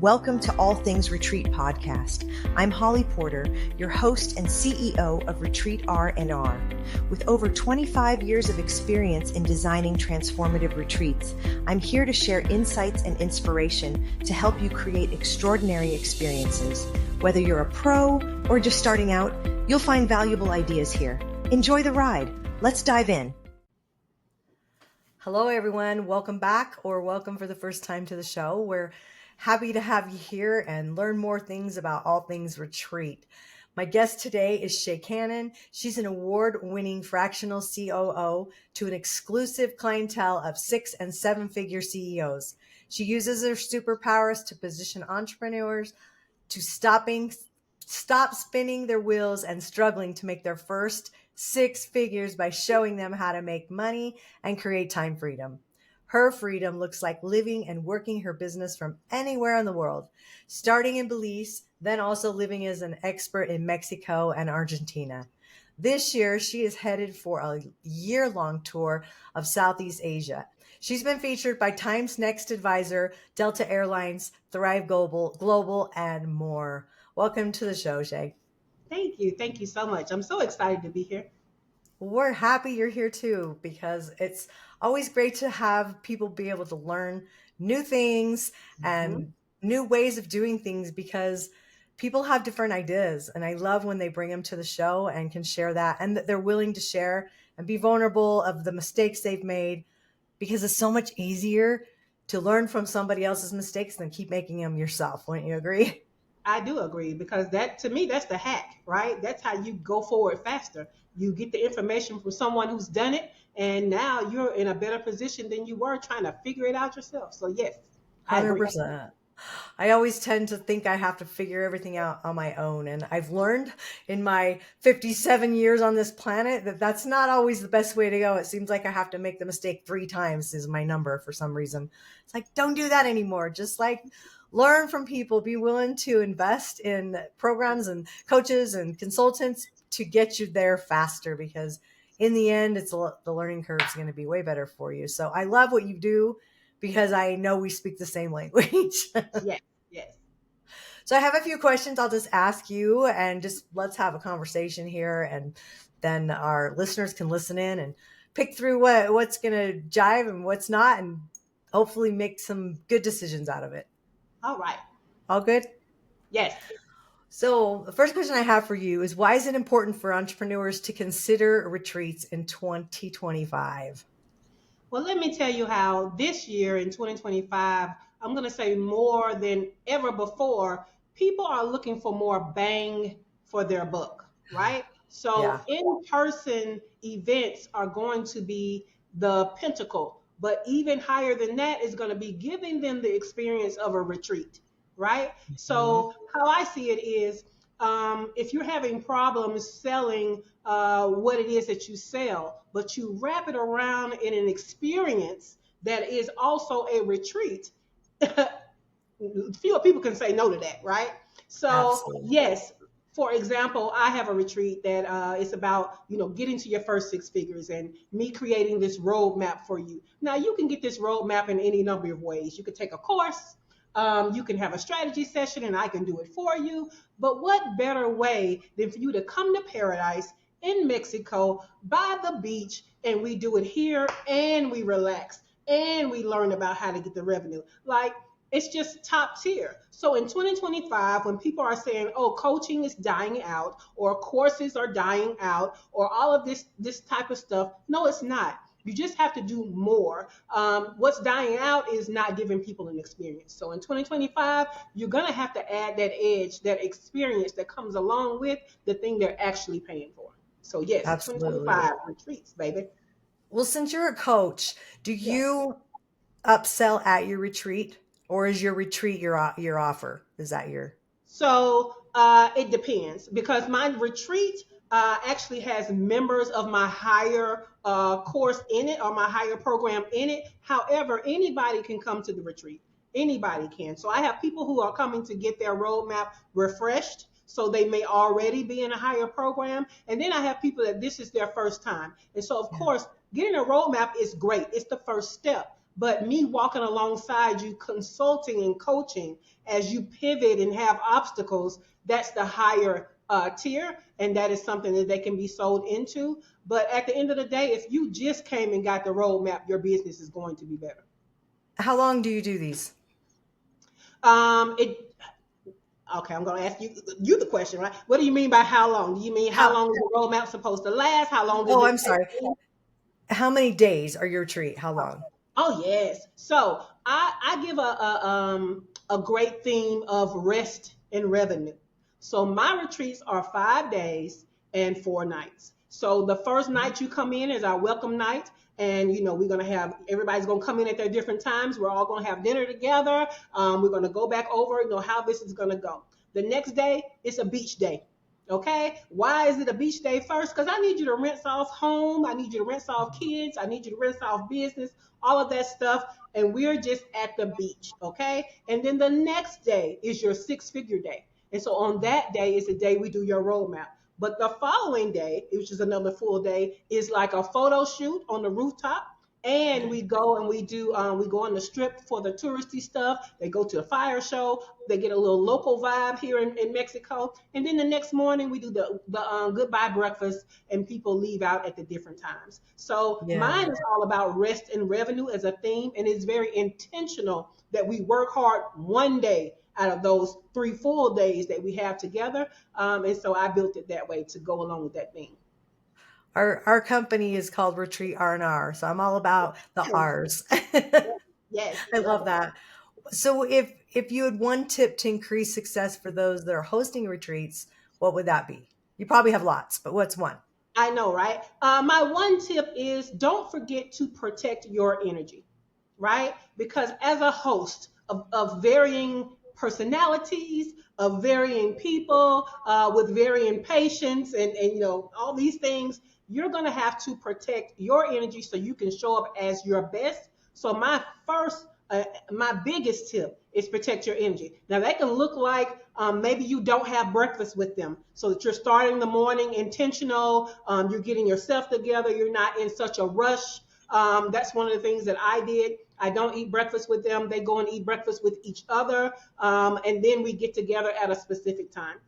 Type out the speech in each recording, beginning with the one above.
Welcome to All Things Retreat Podcast. I'm Holly Porter, your host and CEO of Retreat R&R. With over 25 years of experience in designing transformative retreats, I'm here to share insights and inspiration to help you create extraordinary experiences. Whether you're a pro or just starting out, you'll find valuable ideas here. Enjoy the ride. Let's dive in. Hello, everyone. Welcome back, or welcome for the first time to the show. We're happy to have you here and learn more things about all things retreat. My guest today is Sha Cannon. She's an award-winning fractional COO to an exclusive clientele of 6- and 7-figure CEOs. She uses her superpowers to position entrepreneurs to stop spinning their wheels and struggling to make their first 6 figures by showing them how to make money and create time freedom. Her freedom looks like living and working her business from anywhere in the world, starting in Belize, then also living as an expert in Mexico and Argentina. This year, she is headed for a year-long tour of Southeast Asia. She's been featured by Time's Next Advisor, Delta Airlines, Thrive Global, and more. Welcome to the show, Shay. Thank you. Thank you so much. I'm so excited to be here. We're happy you're here too, because it's always great to have people be able to learn new things and new ways of doing things, because people have different ideas. And I love when they bring them to the show and can share that, and that they're willing to share and be vulnerable of the mistakes they've made, because it's so much easier to learn from somebody else's mistakes than keep making them yourself. Wouldn't you agree? I do agree, because that, to me, that's the hack, right? That's how you go forward faster. You get the information from someone who's done it, and now you're in a better position than you were trying to figure it out yourself. So yes, I agree. 100%. I always tend to think I have to figure everything out on my own. And I've learned in my 57 years on this planet that that's not always the best way to go. It seems like I have to make the mistake 3 times is my number for some reason. It's like, don't do that anymore. Just like learn from people, be willing to invest in programs and coaches and consultants to get you there faster, because in the end, the learning curve is going to be way better for you. So I love what you do, because I know we speak the same language. Yes, yes. So I have a few questions I'll just ask you, and just let's have a conversation here, and then our listeners can listen in and pick through what's going to jive and what's not, and hopefully make some good decisions out of it. All right. All good? Yes. So the first question I have for you is, why is it important for entrepreneurs to consider retreats in 2025? Well, let me tell you how this year in 2025, I'm going to say more than ever before, people are looking for more bang for their buck, right? So in-person events are going to be the pinnacle, but even higher than that is going to be giving them the experience of a retreat, right? So how I see it is, if you're having problems selling what it is that you sell, but you wrap it around in an experience that is also a retreat, fewer people can say no to that, right? So Absolutely. yes, for example, I have a retreat that is about, getting to your first 6 figures, and me creating this roadmap for you. Now, you can get this roadmap in any number of ways. You could take a course. You can have a strategy session, and I can do it for you. But what better way than for you to come to paradise in Mexico by the beach, and we do it here, and we relax, and we learn about how to get the revenue. Like, it's just top tier. So in 2025, when people are saying, oh, coaching is dying out, or courses are dying out, or all of this type of stuff, no, it's not. You just have to do more. What's dying out is not giving people an experience. So in 2025, you're going to have to add that edge, that experience that comes along with the thing they're actually paying for. So yes, Absolutely. 2025 retreats, baby. Well, since you're a coach, do you upsell at your retreat, or is your retreat your offer? Is that your? So it depends, because my retreat actually has members of my higher course in it, or my higher program in it. However, anybody can come to the retreat. Anybody can. So I have people who are coming to get their roadmap refreshed, so they may already be in a higher program. And then I have people that this is their first time. And so, of course, getting a roadmap is great. It's the first step. but me walking alongside you, consulting and coaching as you pivot and have obstacles, that's the higher tier, and that is something that they can be sold into. But at the end of the day, if you just came and got the roadmap, your business is going to be better. How long do you do these? It Okay, I'm going to ask you the question, right? What do you mean by how long? Do you mean how How long is the roadmap supposed to last? How long does Oh, it I'm take? sorry. How many days are your retreat? How long? Oh yes. So I give a great theme of rest and revenue. So my retreats are 5 days and 4 nights. So the first night you come in is our welcome night. And we're gonna have everybody's gonna come in at their different times. We're all gonna have dinner together. We're gonna go back over, how this is gonna go. The next day it's a beach day. Okay, why is it a beach day first? Because I need you to rinse off home. I need you to rinse off kids. I need you to rinse off business, all of that stuff. And we're just at the beach. Okay, and then the next day is your 6 figure day. And so on that day is the day we do your roadmap. But the following day, which is another full day, is like a photo shoot on the rooftop. And we go and we go on the strip for the touristy stuff. They go to a fire show. They get a little local vibe here in Mexico. And then the next morning we do the goodbye breakfast, and people leave out at the different times. So Yeah. mine is all about rest and revenue as a theme, and it's very intentional that we work hard one day out of those 3 full days that we have together. And so I built it that way to go along with that theme. Our company is called Retreat R&R, so I'm all about the Yes, R's. I yes, love love it. that. So if you had one tip to increase success for those that are hosting retreats, what would that be? You probably have lots, but what's one? I know, right? My one tip is don't forget to protect your energy, right? Because as a host of varying personalities, of varying people, with varying patience, and all these things, you're going to have to protect your energy so you can show up as your best. So my biggest tip is protect your energy. Now that can look like maybe you don't have breakfast with them, so that you're starting the morning intentional. You're getting yourself together. You're not in such a rush. That's one of the things that I did. I don't eat breakfast with them. They go and eat breakfast with each other, and then we get together at a specific time.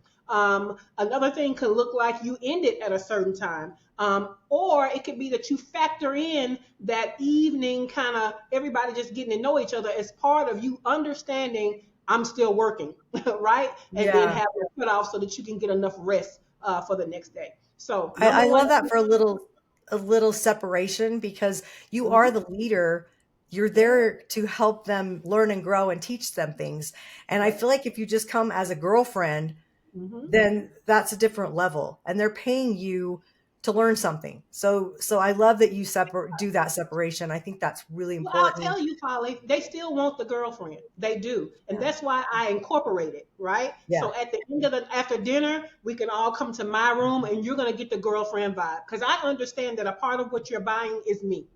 Another thing could look like you end it at a certain time. Or it could be that you factor in that evening, kind of everybody just getting to know each other as part of you understanding I'm still working, right? And then Yeah. have it put off so that you can get enough rest for the next day. So number I one. love that for a little separation because you are Mhm. the leader. You're Yeah, there to help them learn and grow and teach them things. And I yeah. feel like if you just come as a girlfriend, Hmm. then that's a different level and they're paying you to learn something. So I love that you do that separation. I think that's really Well, I'll important. tell you, Polly, they still want the girlfriend. They do. And Yeah. that's why I incorporate it, right? Yeah, So at the end of after dinner, we can all come to my room and you're going to get the girlfriend vibe. Because I understand that a part of what you're buying is me.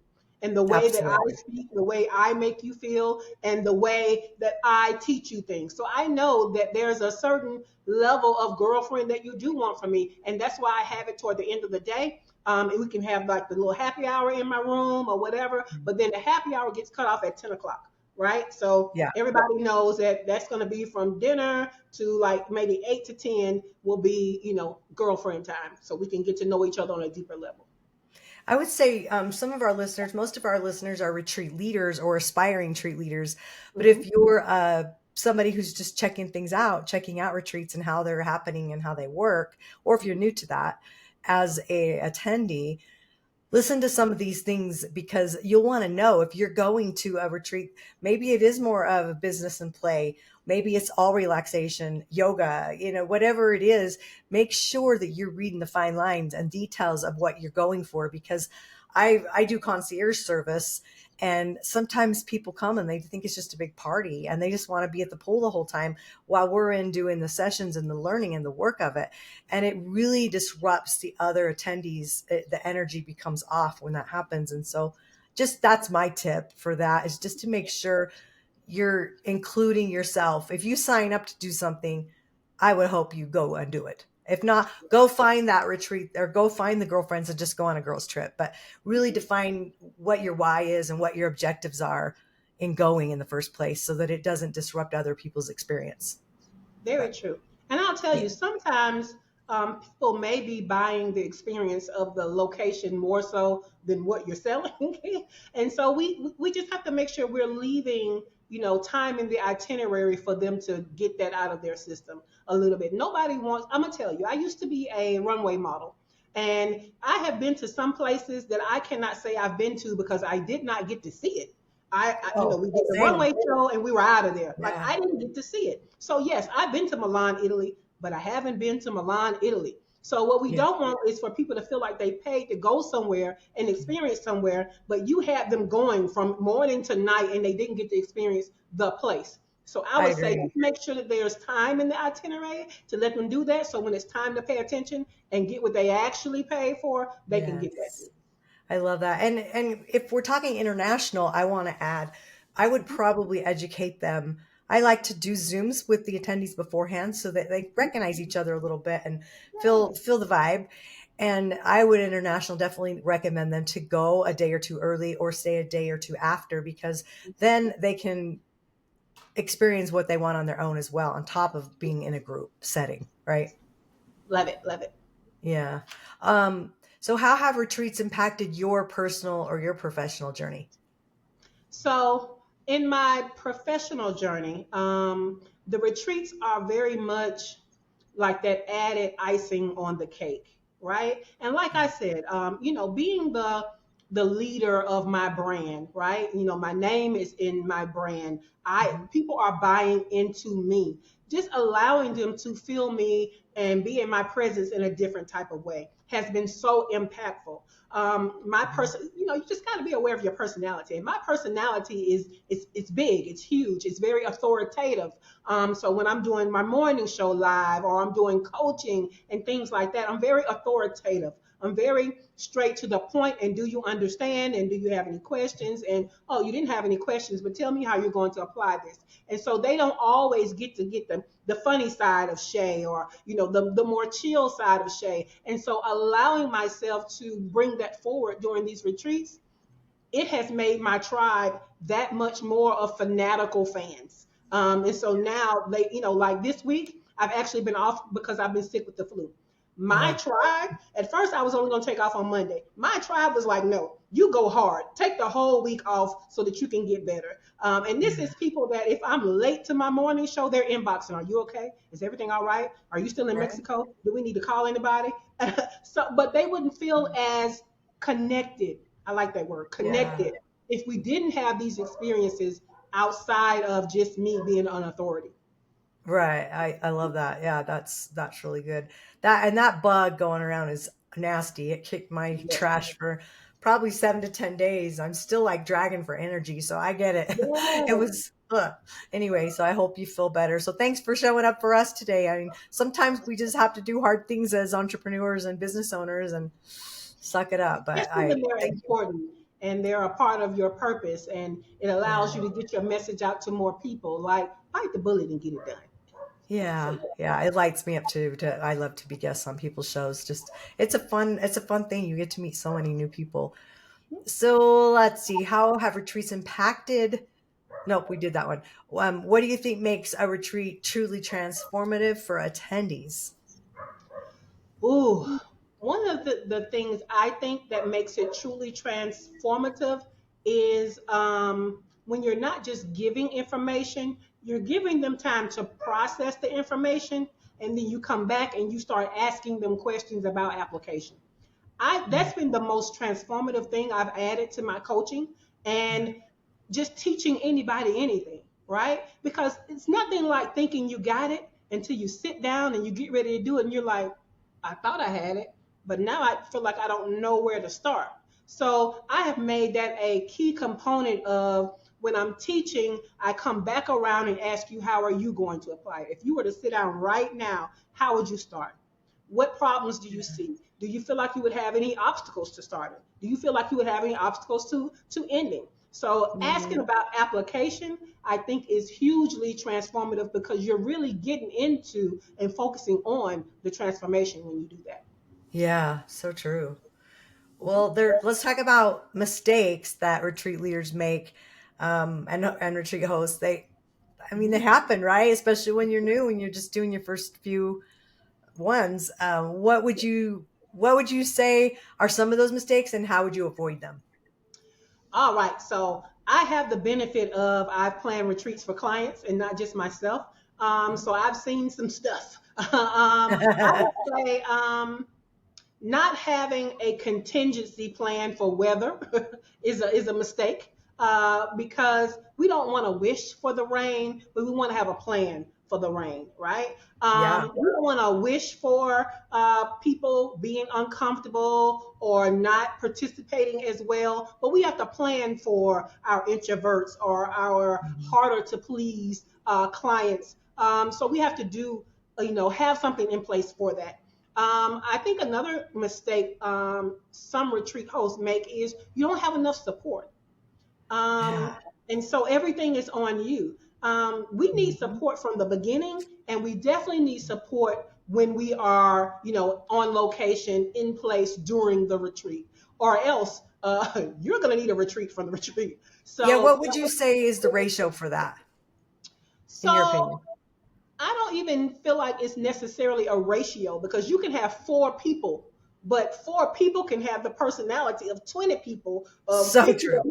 And the way that I absolutely. speak, the way I make you feel, and the way that I teach you things. So I know that there's a certain level of girlfriend that you do want from me. And that's why I have it toward the end of the day. And we can have like the little happy hour in my room or whatever. But then the happy hour gets cut off at 10 o'clock, right? So Yeah. everybody knows that that's going to be from dinner to like maybe 8 to 10 will be, girlfriend time. So we can get to know each other on a deeper level. I would say some of our listeners, most of our listeners are retreat leaders or aspiring retreat leaders. But Mm-hmm. if you're somebody who's just checking out retreats and how they're happening and how they work, or if you're new to that as a attendee, listen to some of these things because you'll want to know if you're going to a retreat. Maybe it is more of a business and play. Maybe it's all relaxation, yoga, whatever it is. Make sure that you're reading the fine lines and details of what you're going for because I do concierge service and sometimes people come and they think it's just a big party and they just want to be at the pool the whole time while we're in doing the sessions and the learning and the work of it. And it really disrupts the other attendees. The energy becomes off when that happens. And so just that's my tip for that is just to make sure you're including yourself. If you sign up to do something, I would hope you go and do it. If not, go find that retreat or go find the girlfriends and just go on a girls' trip. But really define what your why is and what your objectives are in going in the first place so that it doesn't disrupt other people's experience. Very But true. And I'll tell yeah. you, sometimes people may be buying the experience of the location more so than what you're selling. And so we just have to make sure we're leaving, time in the itinerary for them to get that out of their system a little bit. Nobody wants, I'm gonna tell you, I used to be a runway model. And I have been to some places that I cannot say I've been to because I did not get to see it. Oh, We did the same. runway show and we were out of there. Like Yeah. I didn't get to see it. So yes, I've been to Milan, Italy, but I haven't been to Milan, Italy. So what we Yeah. don't want is for people to feel like they paid to go somewhere and experience somewhere, but you had them going from morning to night and they didn't get to experience the place. So I I would say agree. make sure that there's time in the itinerary to let them do that. So when it's time to pay attention and get what they actually paid for, they can get that. Yes. I love that. And if we're talking international, I want to add, I would probably educate them. I like to do Zooms with the attendees beforehand so that they recognize each other a little bit and feel the vibe. And I would international definitely recommend them to go a day or two early or stay a day or two after because then they can experience what they want on their own as well, on top of being in a group setting, right? Love it, love it. Yeah. So how have retreats impacted your personal or your professional journey? So, in my professional journey, the retreats are very much like that added icing on the cake, right? And like I said, being the leader of my brand, right? My name is in my brand. I Mhm. People are buying into me. Just allowing them to feel me and be in my presence in a different type of way has been so impactful. My Mhm. person, you just got to be aware of your personality. And my personality is it's big, it's huge, it's very authoritative. So when I'm doing my morning show live or I'm doing coaching and things like that, I'm very authoritative. I'm very straight to the point. And do you understand? And do you have any questions? And oh, you didn't have any questions, but tell me how you're going to apply this. And so they don't always get to get the funny side of Shea or the more chill side of Shea. And so allowing myself to bring that forward during these retreats, it has made my tribe that much more of fanatical fans. And so now they, like this week, I've actually been off because I've been sick with the flu. My Uh-huh. tribe, at first I was only going to take off on Monday. My tribe was like, no, you go hard. Take the whole week off so that you can get better. And this Yeah. is people that if I'm late to my morning show, they're inboxing. Are you okay? Is everything all right? Are you still in Right. Mexico? Do we need to call anybody? But they wouldn't feel as connected. I like that word, Yeah. connected. If we didn't have these experiences outside of just me being an authority. Right. I love that. Yeah, that's really good. That bug going around is nasty. It kicked my Yes. trash for probably 7 to 10 days. I'm still like dragging for energy, so I get it. It Yes. was anyway, so I hope you feel better. So thanks for showing up for us today. I mean, sometimes we just have to do hard things as entrepreneurs and business owners and suck it up. But Especially when I they're thank you. important and they're a part of your purpose and it allows Yeah. you to get your message out to more people. Like bite the bullet and get it done. So Yeah, yeah. yeah, it lights me up too. I love to be guests on people's shows. Just it's a fun thing. You get to meet so many new people. So let's see. How have retreats impacted? Nope, we did that one. What do you think makes a retreat truly transformative for attendees? Ooh, one of the things I think that makes it truly transformative is when you're not just giving information, you're giving them time to process the information, and then you come back and you start asking them questions about application. I Mm, That's been the most transformative thing I've added to my coaching yeah, and just teaching anybody anything, right? Because it's nothing like thinking you got it until you sit down and you get ready to do it and you're like, I thought I had it, but now I feel like I don't know where to start. So I have made that a key component of when I'm teaching, I come back around and ask you, how are you going to apply it? If you were to sit down right now, how would you start? What problems do you see? Do you feel like you would have any obstacles to starting? Do you feel like you would have any obstacles to ending? So asking Mhm. about application, I think is hugely transformative because you're really getting into and focusing on the transformation when you do that. Yeah, so true. Mhm. Well, let's talk about mistakes that retreat leaders make, and retreat hosts. I mean, they Mhm. happen, right? Especially when you're new and you're just doing your first few ones. What would you say are some of those mistakes, and how would you avoid them? All right. So I have the benefit of I've planned retreats for clients and not just myself. So I've seen some stuff. I would say not having a contingency plan for weather is a mistake because we don't want to wish for the rain, but we want to have a plan for the rain, right? Yeah. We don't want to wish for people being uncomfortable or not participating as well, but we have to plan for our introverts or our Mhm. harder to please clients. So we have to have something in place for that. I think another mistake some retreat hosts make is you don't have enough support. Yeah. And so everything is on you. We need Mhm. support from the beginning, and we definitely need support when we are, on location in place during the retreat, or else you're going to need a retreat from the retreat. Yeah. So, What would you say is the ratio for that, in your so opinion? I don't even feel like it's necessarily a ratio because you can have four people, but four people can have the personality of 20 people, of So 50. true.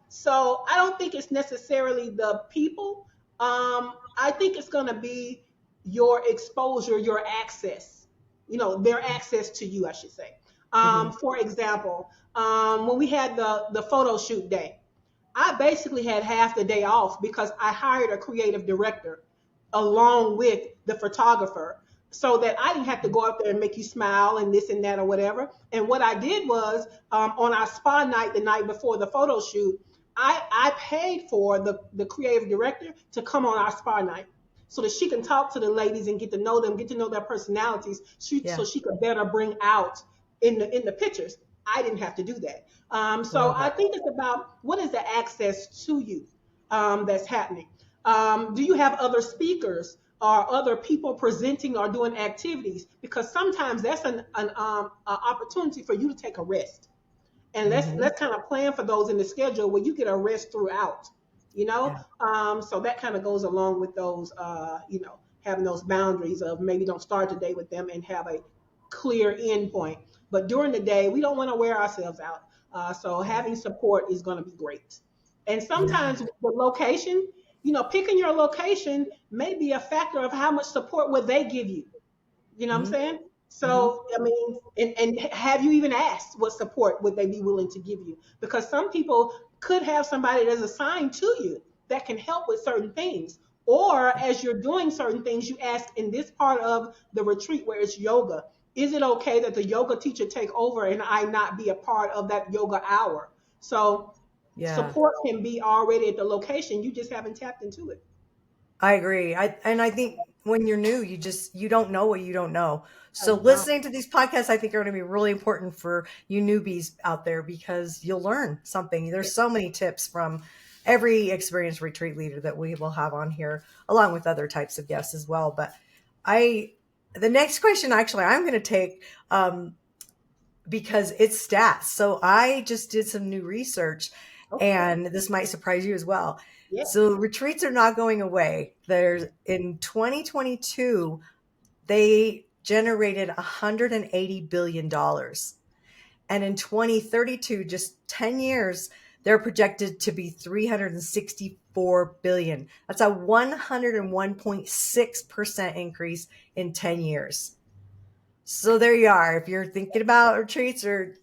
So I don't think it's necessarily the people. I think it's going to be your exposure, your access, their access to you, I should say. Hmm. For example, when we had the photo shoot day, I basically had half the day off because I hired a creative director along with the photographer so that I didn't have to go out there and make you smile and this and that or whatever. And what I did was on our spa night, the night before the photo shoot, I paid for the creative director to come on our spa night so that she can talk to the ladies and get to know them, get to know their personalities, so Yeah. she could better bring out in the pictures. I didn't have to do that. So Love I that. think it's about what is the access to you that's happening. Do you have other speakers or other people presenting or doing activities? Because sometimes that's an opportunity for you to take a rest. And let's Hmm. let's kind of plan for those in the schedule where you get a rest throughout. Yeah. So that kind of goes along with those, having those boundaries of maybe don't start the day with them and have a clear end point. But during the day, we don't want to wear ourselves out. So Yeah. having support is going to be great. And Yeah. sometimes the location, picking your location may be a factor of how much support would they give you. You know what I'm Hmm. saying? Hmm. So, I mean, and have you even asked what support would they be willing to give you? Because some people could have somebody that's assigned to you that can help with certain things. Or as you're doing certain things, you ask in this part of the retreat where it's yoga, is it okay that the yoga teacher take over and I not be a part of that yoga hour? So Yeah. support can be already at the location. You just haven't tapped into it. I agree. I think when you're new, you don't know what you don't know. Oh, So you don't. listening to these podcasts, I think are going to be really important for you newbies out there because you'll learn something. There's so many tips from every experienced retreat leader that we will have on here, along with other types of guests as well. But I, the next question, actually, I'm going to take because it's stats. So I just did some new research, Okay. and this might surprise you as well. Yes. So retreats are not going away. There's in 2022, they generated $180 billion. And in 2032, just 10 years, they're projected to be 364 billion. That's a 101.6% increase in 10 years. So there you are. If you're thinking about retreats, or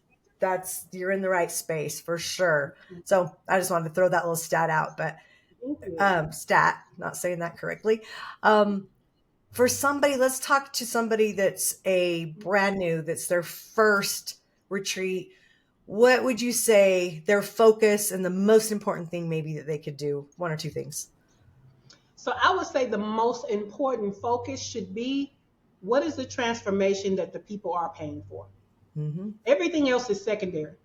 you're in the right space for sure. So I just wanted to throw that little stat out, but Thank you. stat, not saying that correctly. Um, for somebody, let's talk to somebody that's a brand new, that's their first retreat. What would you say their focus and the most important thing maybe that they could do? One or two things. So I would say the most important focus should be what is the transformation that the people are paying for? Hmm. Everything else is secondary.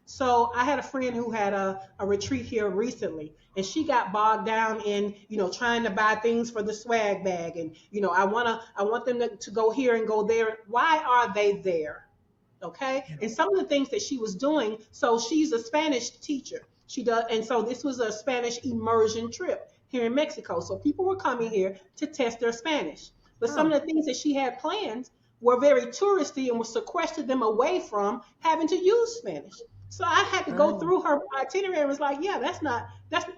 So I had a friend who had a retreat here recently, and she got bogged down in, trying to buy things for the swag bag, and I want them to go here and go there. Why are they there? Okay. Yeah. And some of the things that she was doing, so she's a Spanish teacher. She does, and so this was a Spanish immersion trip here in Mexico. So people were coming here to test their Spanish. But some Oh. of the things that she had planned were very touristy and would sequester them away from having to use Spanish. So I had to go Oh. through her itinerary and was like, yeah, that's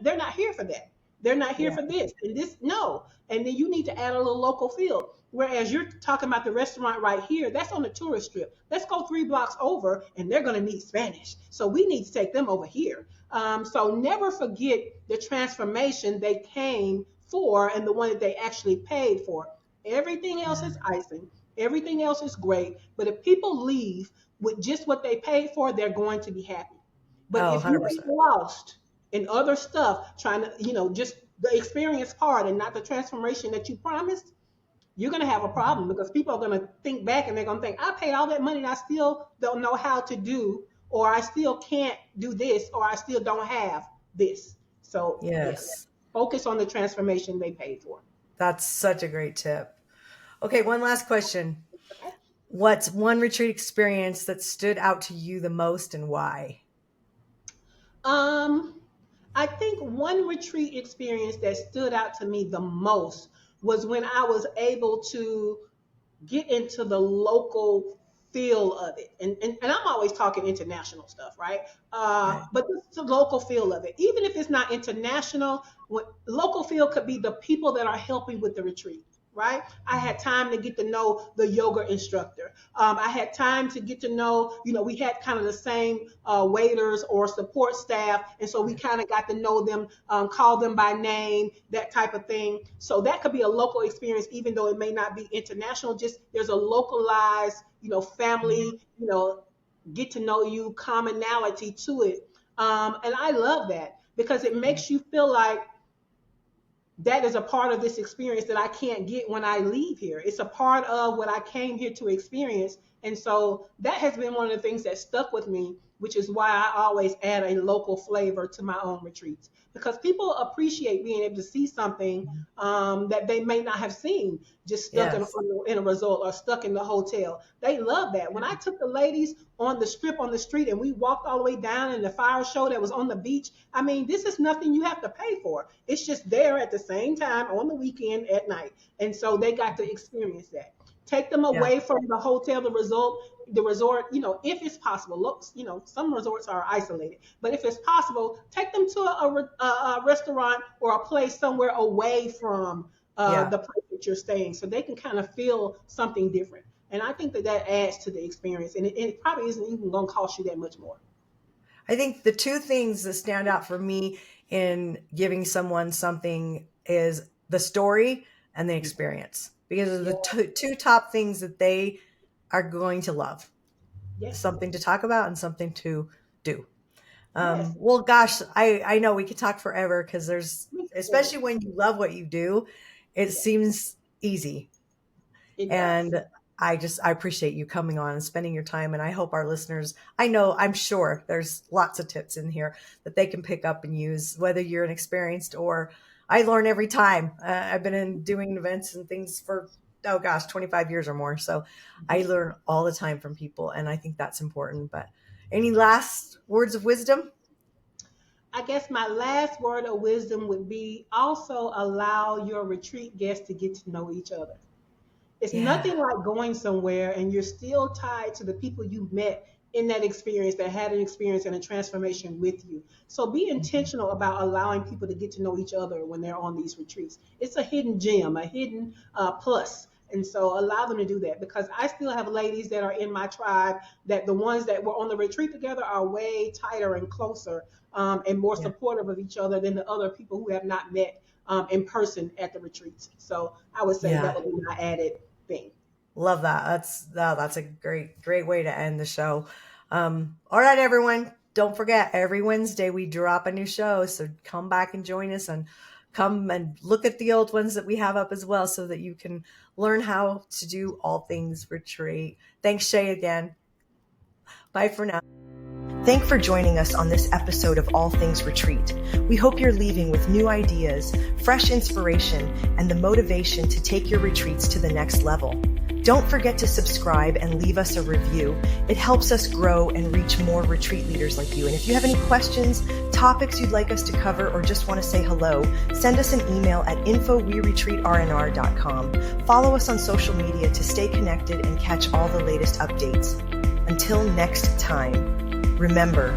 they're not here for that. They're not here Yeah. for this and this. No. And then you need to add a little local feel. Whereas you're talking about the restaurant right here, that's on the tourist strip. Let's go 3 blocks over, and they're going to need Spanish. So we need to take them over here. So never forget the transformation they came for and the one that they actually paid for. Everything else Yeah. is icing. Everything else is great. But if people leave with just what they paid for, they're going to be happy. But Oh, if you get 100%. lost in other stuff, trying to, just the experience part and not the transformation that you promised, you're going to have a problem because people are going to think back and they're going to think, I paid all that money and I still don't know how to do, or I still can't do this, or I still don't have this. So, yeah, Yes. focus on the transformation they paid for. That's such a great tip. Okay, one last question. Okay. What's one retreat experience that stood out to you the most and why? Um, I think one retreat experience that stood out to me the most was when I was able to get into the local feel of it. And I'm always talking international stuff, right? Right. But this is the local feel of it. Even if it's not international, what local feel could be the people that are helping with the retreat. Right. I had time to get to know the yoga instructor. I had time to get to know, we had kind of the same waiters or support staff. And so we kind of got to know them, call them by name, that type of thing. So that could be a local experience, even though it may not be international. Just there's a localized, family, get to know you commonality to it. And I love that because it makes you feel like that is a part of this experience that I can't get when I leave here. It's a part of what I came here to experience. And so that has been one of the things that stuck with me, which is why I always add a local flavor to my own retreats because people appreciate being able to see something that they may not have seen just stuck Yes. in a resort or stuck in the hotel. They love that. When I took the ladies on the strip on the street and we walked all the way down in the fire show that was on the beach, I mean, this is nothing you have to pay for. It's just there at the same time on the weekend at night. And so they got to experience that. Take them Yeah. away from the hotel, the resort, if it's possible. Look, some resorts are isolated, but if it's possible, take them to a restaurant or a place somewhere away from Yeah. the place that you're staying so they can kind of feel something different. And I think that that adds to the experience, and it probably isn't even going to cost you that much more. I think the two things that stand out for me in giving someone something is the story and the experience because of Yeah. the two top things that they are going to love, Yes. something to talk about and something to do. Yes. Well, gosh, I know we could talk forever because there's, Me too. especially when you love what you do, it Yeah, seems easy. it does. And I appreciate you coming on and spending your time. And I hope our listeners, I know, I'm sure there's lots of tips in here that they can pick up and use, whether you're an experienced or I learn every time. I've been in doing events and things for, oh gosh, 25 years or more. So I Mhm. learn all the time from people. And I think that's important. But any last words of wisdom? I guess my last word of wisdom would be also allow your retreat guests to get to know each other. It's Yeah. nothing like going somewhere and you're still tied to the people you met in that experience that had an experience and a transformation with you. So be intentional about allowing people to get to know each other when they're on these retreats. It's a hidden gem, a hidden plus. And so allow them to do that because I still have ladies that are in my tribe that the ones that were on the retreat together are way tighter and closer and more Yeah. supportive of each other than the other people who have not met in person at the retreats. So I would say that Yeah. would be my added thing. Love that. That's a great way to end the show. All right, everyone. Don't forget, every Wednesday we drop a new show. So come back and join us and come and look at the old ones that we have up as well so that you can learn how to do all things retreat. Thanks, Shay, again. Bye for now. Thanks for joining us on this episode of All Things Retreat. We hope you're leaving with new ideas, fresh inspiration, and the motivation to take your retreats to the next level. Don't forget to subscribe and leave us a review. It helps us grow and reach more retreat leaders like you. And if you have any questions, topics you'd like us to cover, or just want to say hello, send us an email at info@weretreatrnr.com. Follow us on social media to stay connected and catch all the latest updates. Until next time, remember,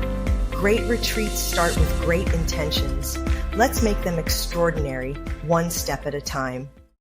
great retreats start with great intentions. Let's make them extraordinary, one step at a time.